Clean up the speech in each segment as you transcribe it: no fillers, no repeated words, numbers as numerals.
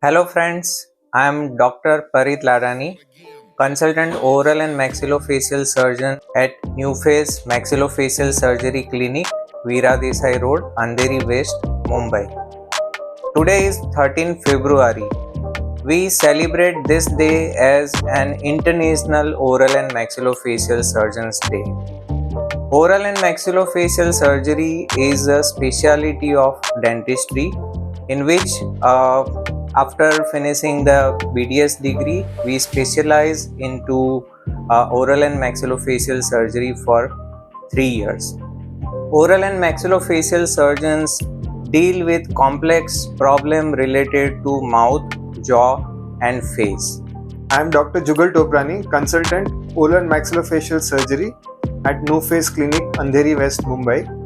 Hello friends, I am Dr. Parit Ladani, consultant oral and maxillofacial surgeon at New Face Maxillofacial Surgery Clinic, Veera Desai Road, Andheri West, Mumbai. Today is 13 February. We celebrate this day as an International Oral and Maxillofacial Surgeons Day. Oral and maxillofacial surgery is a specialty of dentistry in which after finishing the BDS degree, we specialize into oral and maxillofacial surgery for 3 years. Oral and maxillofacial surgeons deal with complex problems related to mouth, jaw, and face. I am Dr. Jugal Toprani, consultant oral and maxillofacial surgery at New Face Clinic, Andheri West, Mumbai.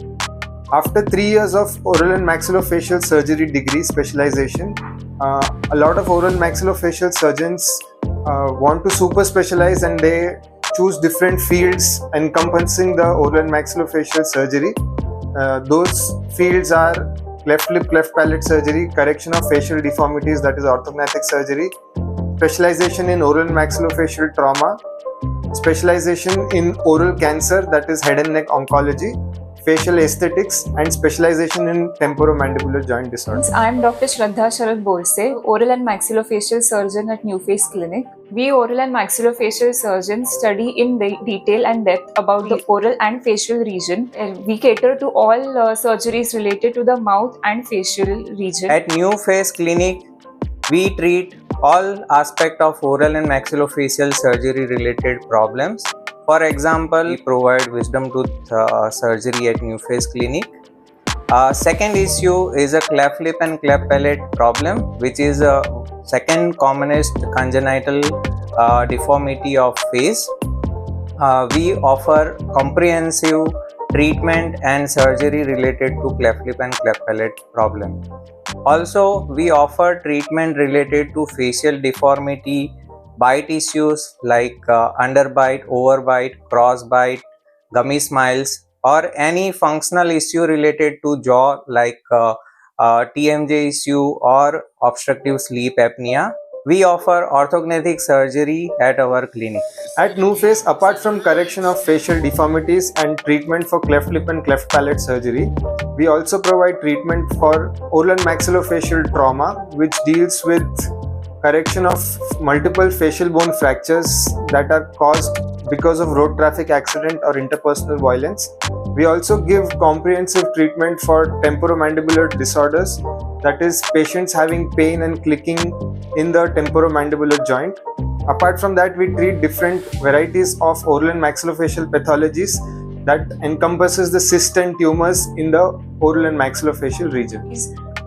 After 3 years of oral and maxillofacial surgery degree specialization, a lot of oral maxillofacial surgeons want to super specialize and they choose different fields encompassing the oral and maxillofacial surgery. Those fields are cleft lip, cleft palate surgery, correction of facial deformities, that is orthognathic surgery, specialization in oral and maxillofacial trauma, specialization in oral cancer, that is head and neck oncology, facial aesthetics, and specialization in temporomandibular joint disorders. I am Dr. Shraddha Sharad Bolse, oral and maxillofacial surgeon at New Face Clinic. We oral and maxillofacial surgeons study in detail and depth about the oral and facial region. We cater to all surgeries related to the mouth and facial region. At New Face Clinic, we treat all aspects of oral and maxillofacial surgery related problems. For example, we provide wisdom tooth surgery at New Face Clinic. Second issue is a cleft lip and cleft palate problem, which is a second commonest congenital deformity of face. We offer comprehensive treatment and surgery related to cleft lip and cleft palate problem. Also, we offer treatment related to facial deformity, bite issues like underbite, overbite, crossbite, gummy smiles, or any functional issue related to jaw like TMJ issue or obstructive sleep apnea. We offer orthognathic surgery at our clinic. At New Face, apart from correction of facial deformities and treatment for cleft lip and cleft palate surgery, we also provide treatment for oral and maxillofacial trauma, which deals with correction of multiple facial bone fractures that are caused because of road traffic accident or interpersonal violence. We also give comprehensive treatment for temporomandibular disorders, that is patients having pain and clicking in the temporomandibular joint. Apart from that, we treat different varieties of oral and maxillofacial pathologies that encompasses the cysts and tumors in the oral and maxillofacial region.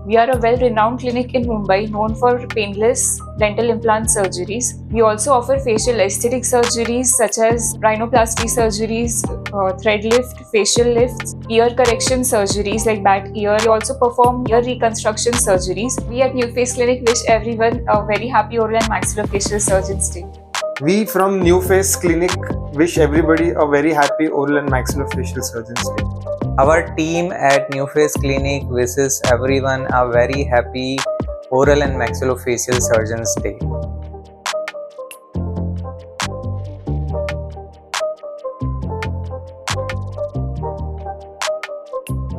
We are a well-renowned clinic in Mumbai known for painless dental implant surgeries. We also offer facial aesthetic surgeries such as rhinoplasty surgeries, thread lift, facial lifts, ear correction surgeries like bat ear. We also perform ear reconstruction surgeries. We at New Face Clinic wish everyone a very happy oral and maxillofacial surgeons day. We from New Face Clinic wish everybody a very happy oral and maxillofacial surgeons day. Our team at New Face Clinic wishes everyone a very happy oral and maxillofacial surgeons day.